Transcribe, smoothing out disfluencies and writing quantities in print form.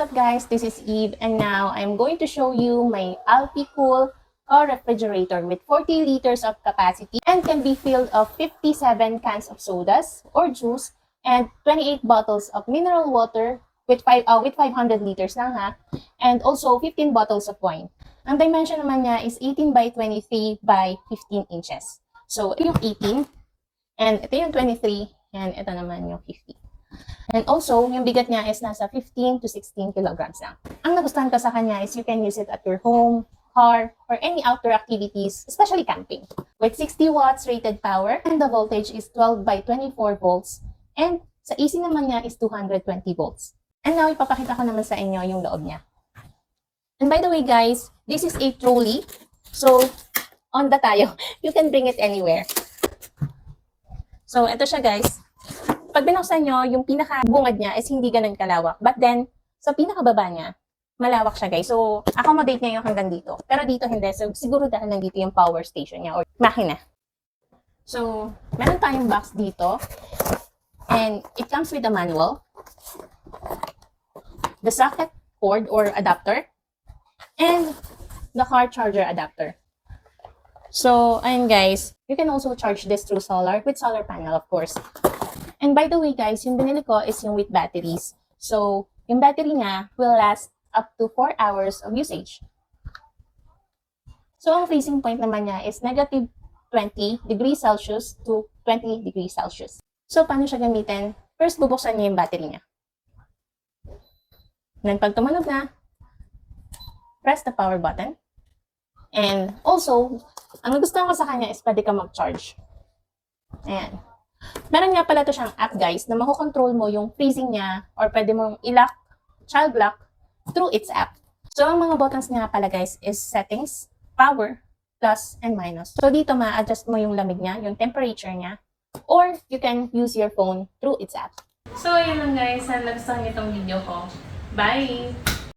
up guys? This is Eve and now I'm going to show you my Alpicool Car refrigerator with 40 liters of capacity and can be filled of 57 cans of sodas or juice and 28 bottles of mineral water with 500 liters lang ha, and also 15 bottles of wine. Ang dimension naman niya is 18 by 23 by 15 inches. So ito yung 18 and ito yung 23 and ito naman yung 50. And also, yung bigat niya is nasa 15 to 16 kilograms lang. Ang nagustuhan ko sa kanya is you can use it at your home, car, or any outdoor activities, especially camping. With 60 watts rated power, and the voltage is 12 by 24 volts, and sa AC naman niya is 220 volts. And now, ipapakita ko naman sa inyo yung loob niya. And by the way guys, this is a trolley. So, on the tayo. You can bring it anywhere. So, ito siya guys. Pag binuksan nyo, yung pinaka-bungad niya is hindi ganun kalawak. But then, sa pinakababa niya, malawak siya guys. So, accommodate niya yung hanggang dito. Pero dito hindi. So, siguro dahil nandito yung power station niya or makina. So, meron tayong box dito. And it comes with a manual. The socket cord or adapter. And the car charger adapter. So, ayun guys. You can also charge this through solar with solar panel of course. And by the way guys, yung binili ko is yung with batteries. So, yung battery niya will last up to 4 hours of usage. So, ang freezing point naman niya is negative 20 degrees Celsius to 20 degrees Celsius. So, paano siya gamitin? First, bubuksan niya yung battery niya. Then, pag tumunog na, press the power button. And also, ang gusto ko sa kanya is pwede ka mag-charge. Ayan. Meron nga pala to siyang app guys na makokontrol mo yung freezing niya or pwede mong i-lock, child lock through its app. So, ang mga buttons niya pala guys is settings, power, plus, and minus. So, dito ma-adjust mo yung lamig niya, yung temperature niya, or you can use your phone through its app. So, yun lang guys. Sana nagustuhan niyo itong video ko. Bye!